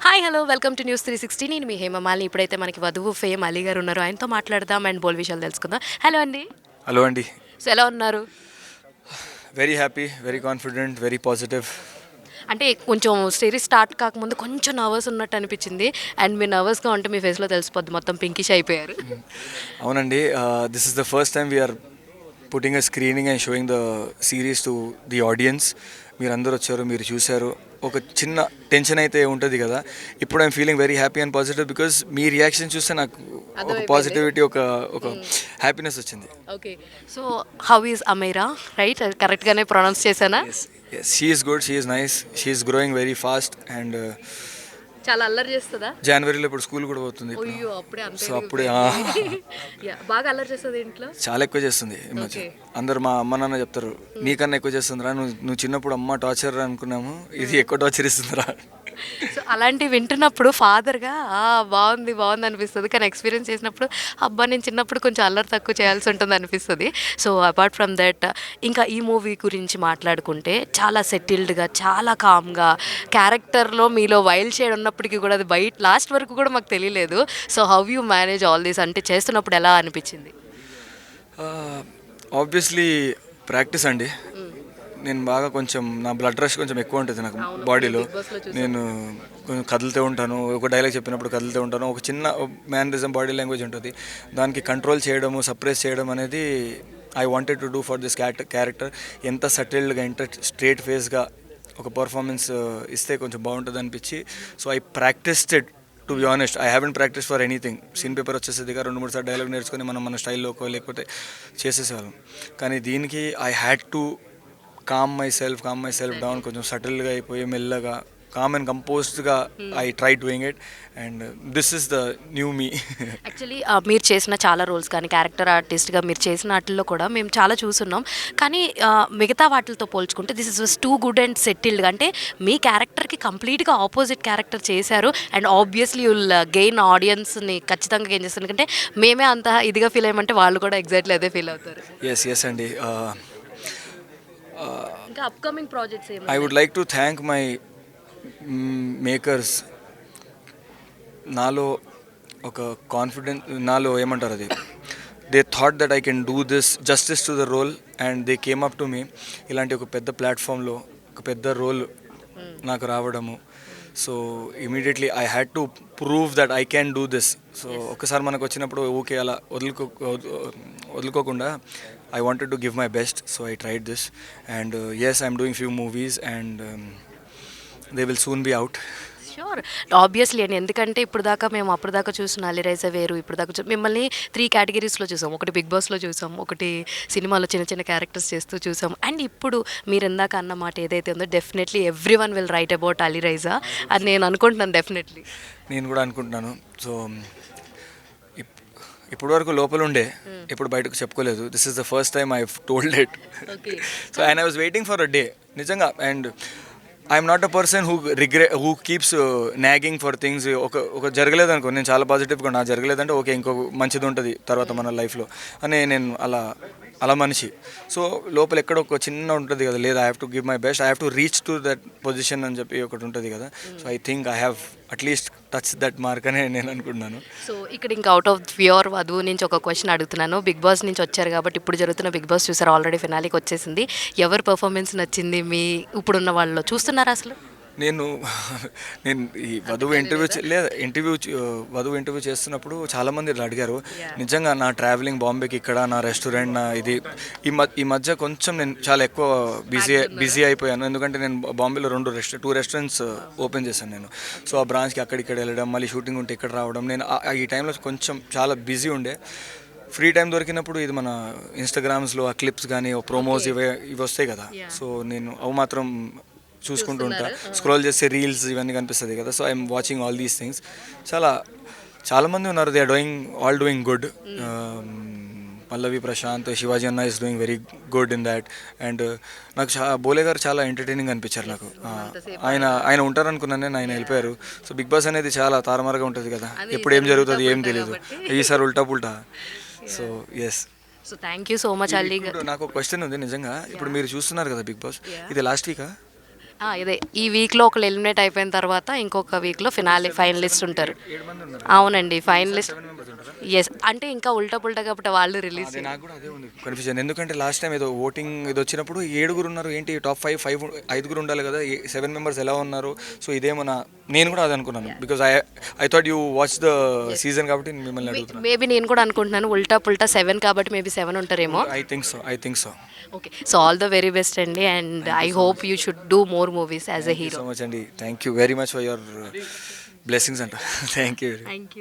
Hi hello welcome to news 360. నేను మీ హేమమాలిని. ఇప్పుడైతే మనకి వధువు ఫేమ్ అలీ గారు ఉన్నారు. ఆయనతో మాట్లాడదాం అండ్ బోల్ విషయాలు తెలుసుకుందాం. హలో అండి. హలో అండి. సో ఎలా ఉన్నారు? Very happy, very confident, very positive. అంటే కొంచెం సిరీస్ స్టార్ట్ కాకముందు కొంచెం నర్వస్ ఉన్నట్టు అనిపించింది. అండ్ మీరు నర్వస్గా ఉంటే మీ ఫేస్లో తెలిసిపోద్ది, మొత్తం పింకిష్ అయిపోయారు. అవునండి, this is the first time we're putting a screening and showing the series to the audience. మీరు అందరూ వచ్చారు, మీరు చూశారు. ఒక చిన్న టెన్షన్ అయితే ఉంటుంది కదా. ఇప్పుడు I'm feeling very happy and positive because me reaction చూస్తే నాకు ఒక పాజిటివిటీ, ఒక హ్యాపీనెస్ వచ్చింది. Okay, so how is Ameera? Right, కరెక్ట్గానే ప్రొనౌన్స్ చేశానా? She is good, she is nice, she is growing very fast and చాలా అల్లరి చేస్తుందా? జనవరిలో ఇప్పుడు స్కూల్ కూడా పోతుంది. అయ్యో, అప్పుడే సో అప్పుడే బాగా అల్లరి చేస్తుంది ఇంట్లో. చాలా ఎక్కువ చేస్తుంది ఈ మధ్య. అందరు మా అమ్మ నాన్న చెప్తారు, నీకన్నా ఎక్కువ చేస్తుందిరా, నువ్వు చిన్నప్పుడు అమ్మ టార్చర్ అనుకున్నాము, ఇది ఎక్కువ టార్చర్ ఇస్తుందిరా. సో అలాంటివి వింటున్నప్పుడు ఫాదర్గా బాగుంది బాగుంది అనిపిస్తుంది. కానీ ఎక్స్పీరియన్స్ చేసినప్పుడు అబ్బా నేను చిన్నప్పుడు కొంచెం అల్లరి తక్కువ చేయాల్సి ఉంటుంది అనిపిస్తుంది. సో అపార్ట్ ఫ్రమ్ దట్, ఇంకా ఈ మూవీ గురించి మాట్లాడుకుంటే చాలా సెటిల్డ్గా, చాలా కామ్గా, క్యారెక్టర్లో మీలో వైల్డ్ షేడ్ ఉన్నప్పటికీ కూడా అది బయట లాస్ట్ వరకు కూడా మాకు తెలియలేదు. So how you manage all these, అంటే చేస్తున్నప్పుడు ఎలా అనిపించింది? ఆబ్వియస్లీ ప్రాక్టీస్ అండి. నేను బాగా కొంచెం నా బ్లడ్ రష్ కొంచెం ఎక్కువ ఉంటుంది నాకు బాడీలో. నేను కొంచెం కదులుతూ ఉంటాను, ఒక డైలాగ్ చెప్పినప్పుడు కదులుతూ ఉంటాను. ఒక చిన్న మేనరిజం, బాడీ లాంగ్వేజ్ ఉంటుంది, దానికి కంట్రోల్ చేయడము, సప్రెస్ చేయడం అనేది I wanted to do for this character. ఎంత సటిల్డ్గా, ఎంత స్ట్రేట్ ఫేస్గా ఒక పర్ఫార్మెన్స్ ఇస్తే కొంచెం బాగుంటుంది అనిపించి, so I practised. To be honest, I haven't practice for anything. Scene paper వచ్చేసేదిగా 2-3 సార్లు డైలాగ్ నేర్చుకొని మనం మన స్టైల్లోకో లేకపోతే చేసేసేవాళ్ళం. కానీ దీనికి I had to calm myself down, కొంచెం సటిల్గా అయిపోయి మెల్లగా కామ్ అండ్ కంపోజ్డ్గా I try doing it and this is the new me. Actually మీరు చేసిన చాలా రోల్స్ కానీ క్యారెక్టర్ ఆర్టిస్ట్గా మీరు చేసిన వాటిల్లో కూడా మేము చాలా చూస్తున్నాం. కానీ మిగతా వాటితో పోల్చుకుంటే this is too good and సెటిల్డ్గా, అంటే మీ క్యారెక్టర్కి కంప్లీట్గా ఆపోజిట్ క్యారెక్టర్ చేశారు. అండ్ ఆబ్వియస్లీ యుల్ గెయిన్ ఆడియన్స్ని ఖచ్చితంగా గెయిన్ చేస్తారు. ఎందుకంటే మేమే అంత ఇదిగా ఫీల్ అయ్యమంటే వాళ్ళు కూడా ఎగ్జాక్ట్లీ అదే ఫీల్ అవుతారు. ఎస్ అండి. ఇంకా upcoming projects I would like to thank my makers. నాలో ఒక కాన్ఫిడెన్స్, నాలో ఏమంటారు అది, they thought that I can do this justice to the role and they came up to me. ఇలాంటి ఒక పెద్ద ప్లాట్ఫామ్లో ఒక పెద్ద రోల్ నాకు రావడము, so immediately I had to prove that I can do this. So ఒకసారి మనకు వచ్చినప్పుడు ఓకే అలా వదులుకోకుండా I wanted to give my best, so I tried this and yes, I'm doing few movies and they will soon be out. Sure, obviously అండి. ఎందుకంటే ఇప్పుడు దాకా మేము అప్పుడు దాకా చూసిన అలీరైజా వేరు, ఇప్పుడు దాకా మిమ్మల్ని 3 కేటగిరీస్లో చూసాం. ఒకటి బిగ్ బాస్లో చూసాం, ఒకటి సినిమాలో చిన్న చిన్న క్యారెక్టర్స్ చేస్తూ చూసాం, అండ్ ఇప్పుడు మీరు ఇందాక అన్న మాట ఏదైతే ఉందో definitely everyone will write about Alireza అని నేను అనుకుంటున్నాను. డెఫినెట్లీ నేను కూడా అనుకుంటున్నాను. సో ఇప్పుడు వరకు లోపల ఉండే, ఇప్పుడు బయటకు చెప్పుకోలేదు. This is the first time I told it. So and I was waiting for a day నిజంగా. And I'm not a person who keeps nagging for things. ఒక జరగలేదు అనుకో, నేను చాలా పాజిటివ్గా నా జరగలేదంటే ఓకే, ఇంకో మంచిది ఉంటుంది తర్వాత మన లైఫ్లో అని నేను అలా మనిషి. సో లోపల ఎక్కడ ఒక చిన్న ఉంటుంది కదా, లేదా I have to give my best, I have to reach to that position అని చెప్పి ఒకటి ఉంటుంది కదా. So I think I have at least touch that mark అని నేను అనుకుంటున్నాను. సో ఇక్కడ ఇంకా అవుట్ ఆఫ్ ప్యూర్ వధువు నుంచి ఒక క్వశ్చన్ అడుగుతున్నాను. బిగ్ బాస్ నుంచి వచ్చారు కాబట్టి ఇప్పుడు జరుగుతున్న బిగ్ బాస్ చూసారు, ఆల్రెడీ ఫినాలికి వచ్చేసింది. ఎవరి పర్ఫార్మెన్స్ నచ్చింది మీ ఇప్పుడున్న వాళ్ళలో? చూస్తున్నారా అసలు? నేను ఈ వధువు ఇంటర్వ్యూ చేస్తున్నప్పుడు చాలామంది అడిగారు. నిజంగా నా ట్రావెలింగ్ బాంబేకి, ఇక్కడ నా రెస్టారెంట్, నా ఇది ఈ మధ్య కొంచెం నేను చాలా ఎక్కువ బిజీ అయిపోయాను. ఎందుకంటే నేను బాంబేలో 2 రెస్టారెంట్స్ ఓపెన్ చేశాను నేను. సో ఆ బ్రాంచ్కి అక్కడిక్కడ వెళ్ళడం, మళ్ళీ షూటింగ్ ఉంటే ఇక్కడ రావడం, నేను ఈ టైంలో కొంచెం చాలా బిజీ ఉండే. ఫ్రీ టైం దొరికినప్పుడు ఇది మన ఇన్స్టాగ్రామ్స్లో ఆ క్లిప్స్ కానీ ప్రోమోస్ ఇవి వస్తాయి కదా, సో నేను అవి మాత్రం చూసుకుంటూ ఉంటా. స్క్రోల్ చేస్తే రీల్స్ ఇవన్నీ కనిపిస్తుంది కదా, so I'm watching all these things. చాలామంది ఉన్నారు, దే ఆర్ డూయింగ్ గుడ్. పల్లవి, ప్రశాంత్, శివాజీ అన్న is doing very good in that. And నాకు బోలే గారు చాలా ఎంటర్టైనింగ్ అనిపించారు నాకు. ఆయన ఉంటారనుకున్నాను నేను, ఆయన వెళ్ళిపోయారు. సో బిగ్ బాస్ అనేది చాలా తారుమారుగా ఉంటుంది కదా, ఎప్పుడు ఏం జరుగుతుంది ఏం తెలియదు. ఈసారి ఉల్టా పుల్టా. So yes. So thank you so much Ali గారు. నాకు ఒక క్వశ్చన్ ఉంది నిజంగా. ఇప్పుడు మీరు చూస్తున్నారు కదా బిగ్ బాస్, ఇది లాస్ట్ వీకా? ఇదే ఈ వీక్లో ఒకళ్ళు ఎలిమినేట్ అయిపోయిన తర్వాత ఇంకొక వీక్లో ఫైనలిస్ట్ ఉంటారు. అవునండి, ఫైనలిస్ట్. ఎస్, అంటే ఇంకా ఉల్టా పుల్టా కాబట్టి వాళ్ళు రిలీజ్. అదే నాకు కూడా అదే ఉంది కన్ఫ్యూజన్. ఎందుకంటే లాస్ట్ టైం ఏదో ఓటింగ్ ఇది వచ్చినప్పుడు 7 ఉన్నారు, ఏంటి టాప్ 5 ఉండాలి కదా, 7 మెంబర్స్ ఎలా ఉన్నారు? సో ఇదేమన్నా, నేను కూడా అది అనుకున్నాను, because I thought you watch the season కాబట్టి మిమ్మల్ని అడుగుతున్నాను. మేబీ నేను కూడా అనుకుంటున్నాను ఉల్టా పుల్టా 7 కాబట్టి మేబీ 7 ఉంటారేమో. I think so. Okay, so all the very best అండి, and I hope you should do more movies as a hero. So much అండి, thank you very much for your blessings అంట. Thank you. Thank you.